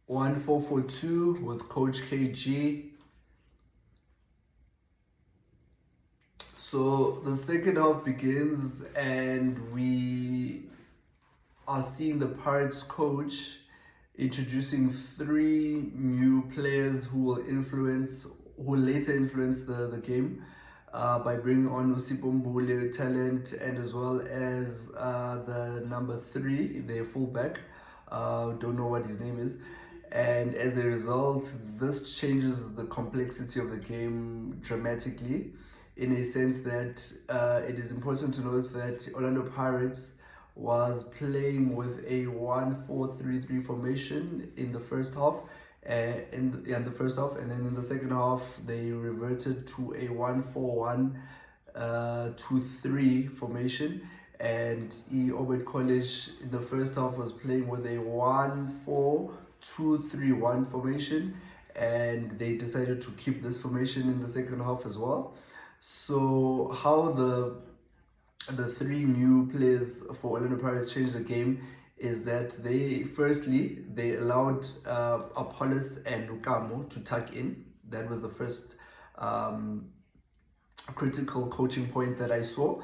1442 with Coach KG. So the second half begins and we are seeing the Pirates coach introducing three new players who will later influence the game by bringing on Usipho Mbule, talent, and as well as the number three, their fullback. Don't know what his name is. And as a result, this changes the complexity of the game dramatically, in a sense that it is important to note that Orlando Pirates was playing with a 1-4-3-3 formation in the first half. In the first half, and then in the second half, they reverted to a 1-4-1-2-3 formation. And Obed College in the first half was playing with a 1-4-2-3-1 formation, and they decided to keep this formation in the second half as well. So how the three new players for Orlando Pirates changed the game is that they allowed Apollos and Lukamo to tuck in. That was the first critical coaching point that I saw.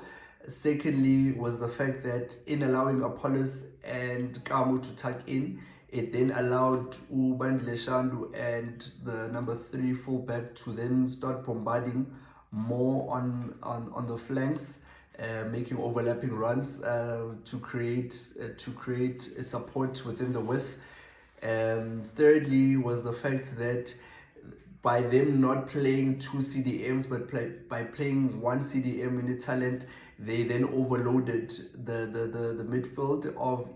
Secondly was the fact that in allowing Apollos and Kamo to tuck in, it then allowed Ubandile Shandu and the number three fullback to then start bombarding more on the flanks, making overlapping runs to create a support within the width. Thirdly was the fact that by them not playing two CDMs but by playing one CDM in the talent, they then overloaded the midfield of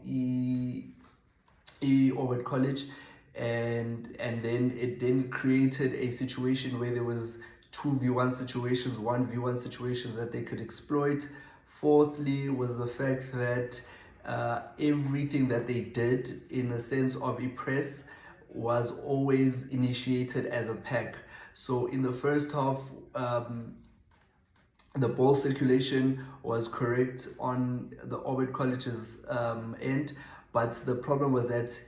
Orwell College, and then it then created a situation where there was 2v1 situations, 1v1 situations that they could exploit. Fourthly was the fact that everything that they did in the sense of a press was always initiated as a pack. So in the first half, the ball circulation was correct on the Orbit College's end, but the problem was that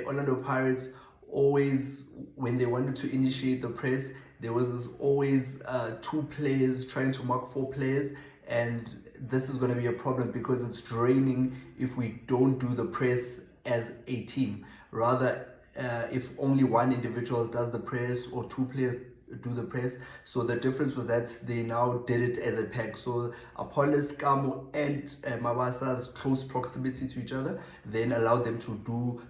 Orlando Pirates always, when they wanted to initiate the press, there was always two players trying to mark four players, and this is going to be a problem because it's draining if we don't do the press as a team. Rather, if only one individual does the press or two players do the press. So the difference was that they now did it as a pack. So Apollos, Kamo, and Mabasa's close proximity to each other then allowed them to do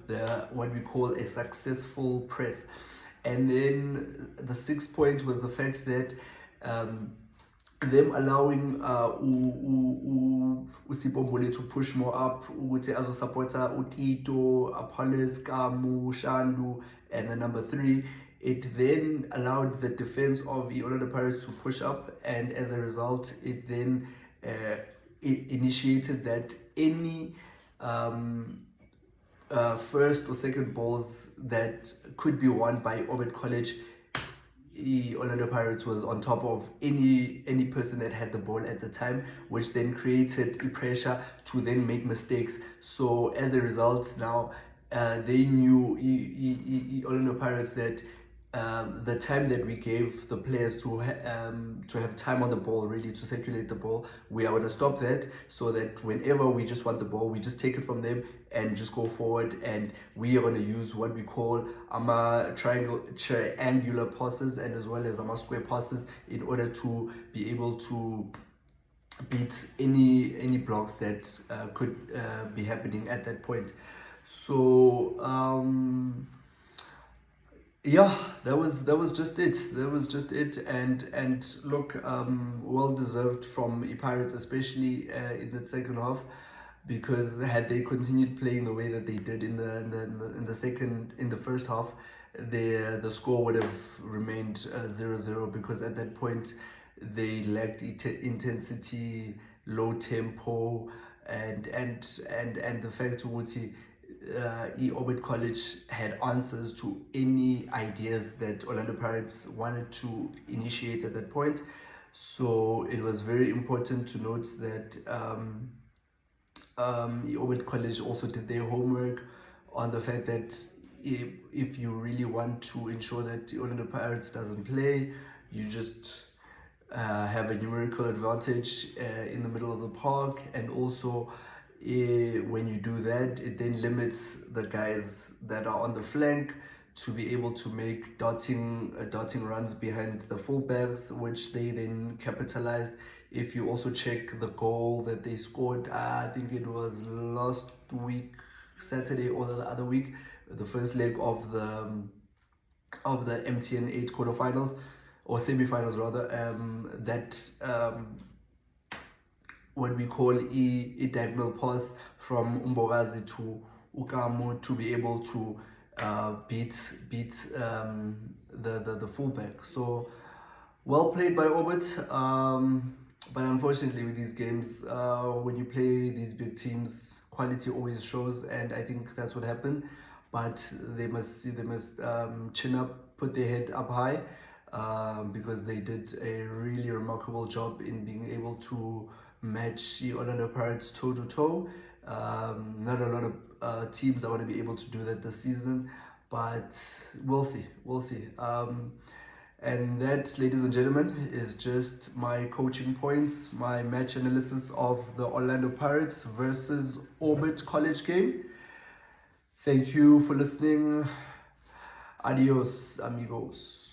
what we call a successful press. And then the sixth point was the fact that them allowing Usipho Mbule to push more up, ukuthi azosupporta uTito, Apollos, Kamu, Shandu, and the number three. It then allowed the defense of the Orlando Pirates to push up, and as a result, it then it initiated that any first or second balls that could be won by Orbit College, Orlando Pirates was on top of any person that had the ball at the time, which then created pressure to then make mistakes. So as a result, now they knew Orlando Pirates that the time that we gave the players to have time on the ball, really to circulate the ball, we are going to stop that, so that whenever we just want the ball, we just take it from them and just go forward, and we are going to use what we call triangular passes and as well as square passes in order to be able to beat any blocks that could be happening at that point. So yeah, that was just it. And look, well deserved from the Pirates, especially in the second half, because had they continued playing the way that they did in the first half, the score would have remained 0-0, because at that point they lacked intensity, low tempo, and the fact that Orbit College had answers to any ideas that Orlando Pirates wanted to initiate at that point. So it was very important to note that Orbit College also did their homework on the fact that if you really want to ensure that the Orlando Pirates doesn't play, you just have a numerical advantage in the middle of the park, and also when you do that, it then limits the guys that are on the flank to be able to make dotting runs behind the fullbacks, which they then capitalized. If you also check the goal that they scored, I think it was last week, Saturday, or the other week, the first leg of the MTN 8 quarterfinals or semi-finals rather, that what we call a diagonal pass from Umbogazi to Ukamo to be able to beat the fullback. So well played by Orbit, but unfortunately with these games, when you play these big teams, quality always shows, and I think that's what happened. But they must chin up, put their head up high, because they did a really remarkable job in being able to match the Orlando Pirates toe to toe. Not a lot of teams are going to be able to do that this season, but we'll see. And that, ladies and gentlemen, is just my coaching points, my match analysis of the Orlando Pirates versus Orbit College game. Thank you for listening. Adios, amigos.